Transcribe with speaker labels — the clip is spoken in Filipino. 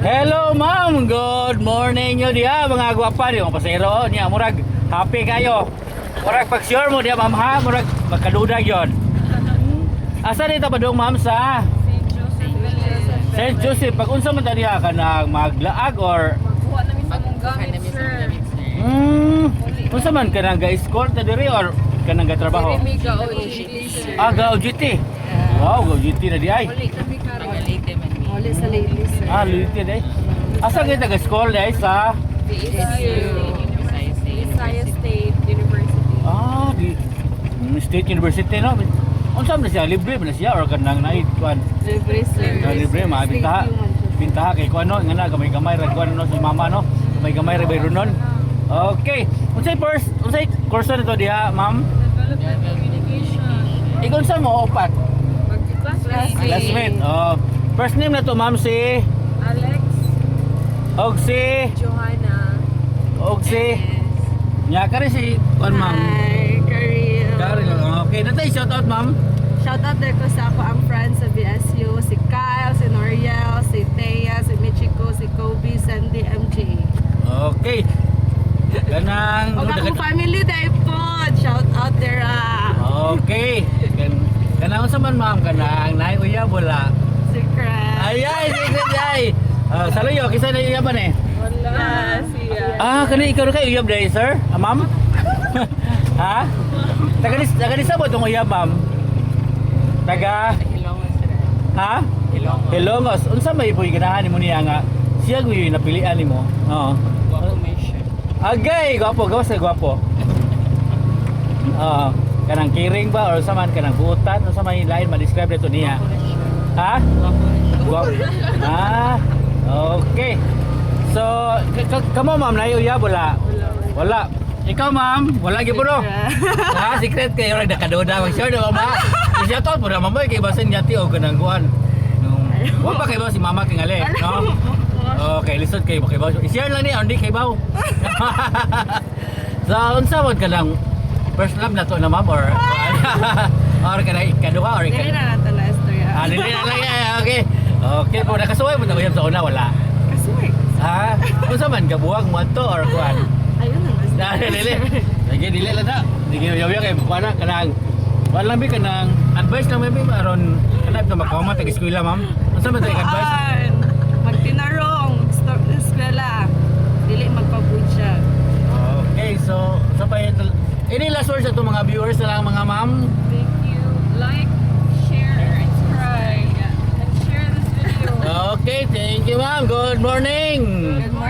Speaker 1: Hello ma'am, good morning nyo diha mga gwapa di mga pasero niya murag happy kayo. Murag pag sure mo diha ma'am ha, murag magkadudag yon. Asa dito pa dong ma'am sa St. Joseph? Pag unsa man ta diha ka maglaag or
Speaker 2: Magkuha namin sa mong gamit, sir.
Speaker 1: unsa man ka nang ga-escort ta diri or ka nang gatrabaho?
Speaker 2: Kami ga-OJT, sir.
Speaker 1: Go GT. Wow, go GT na di ay.
Speaker 2: Wali kami karon.
Speaker 3: Wali sa ladies, sir.
Speaker 1: Limited eh. Asa kita ga-school dai sa
Speaker 2: Visayas State University.
Speaker 1: di State University no. Unsa man siya libre man siya or kanang naid kuan?
Speaker 3: Libre, sir.
Speaker 1: Libre mabintaha. Bintaha kay kuan no, ngana gamay-gamay ra kuan no si mama no. Gamay-gamay ra bayro nun. Okay. Unsay course nito diha, ma'am?
Speaker 2: Development Communication.
Speaker 1: Ikaw sa mo upat.
Speaker 2: Mag-classmate.
Speaker 1: Classmate. First name na to ma'am si
Speaker 2: Alex. Johanna.
Speaker 1: Nya ka rin si kuan ma'am.
Speaker 3: Hi, Karil.
Speaker 1: Karil. Okay, natay shout out ma'am.
Speaker 3: Shoutout din ko sa ako ang friends sa BSU. Si Kyle, si Noriel, si Thea, si Michiko, si Kobe, Sandy, MJ.
Speaker 1: Okay. Kanang
Speaker 3: O akong family day po. Shoutout there.
Speaker 1: Okay. Kanang sa man ma'am kanang nay uya wala.
Speaker 3: Si Craig.
Speaker 1: Ay, ay. Saluyo, kisa na uyaban eh.
Speaker 2: Wala. Siya.
Speaker 1: Kani ikaw kay uyab day, sir? Ma'am? Ha? Taga di sabot tong uyab, ma'am. Taga Ha? Hilongos. Unsa may ipoy ganahan nimo niya nga? Siya guyoy napilian nimo. Oo. Agay, gwapo, gawas sa gwapo. Kanang kiring ba or saman kanang butan o sa may lain ma-describe dito niya. Ha? Gwapo. Okay. So, kamo ma'am na uyab wala? Wala. Ikaw ma'am, wala gyud bro. Secret kay ora nakaduda mag sure daw ma. Siya to pura mamoy kay basin yati o kanang kuan. Wa pa kay ba si mama kay ngale, no? Okay, lisod kay ba kay ba. I-share lang ni hindi kay baw. So, unsa man kanang first love na to na ma'am or or kanang ikaduha or
Speaker 3: Dili na nato na istorya.
Speaker 1: Dili na lang okay. Okay, po nakasuway mo na sa una wala.
Speaker 3: Kasuway.
Speaker 1: Unsa man kabuwag mo to or kuan?
Speaker 3: Ayun na.
Speaker 1: Dili. Lagi dili lang na. Dili yaw-yaw kay kuana kanang wala bi kanang advice lang maybe aron kanang makoma tag eskwela ma'am. Unsa man tay advice?
Speaker 3: Magtinarong. Stop na eskwela. Dili magpabudya.
Speaker 1: Okay, so pa any last words sa itong mga viewers na lang mga ma'am?
Speaker 2: Thank you. Like, share, and subscribe. And share this video.
Speaker 1: Okay, thank you ma'am. Good morning.
Speaker 3: Good morning.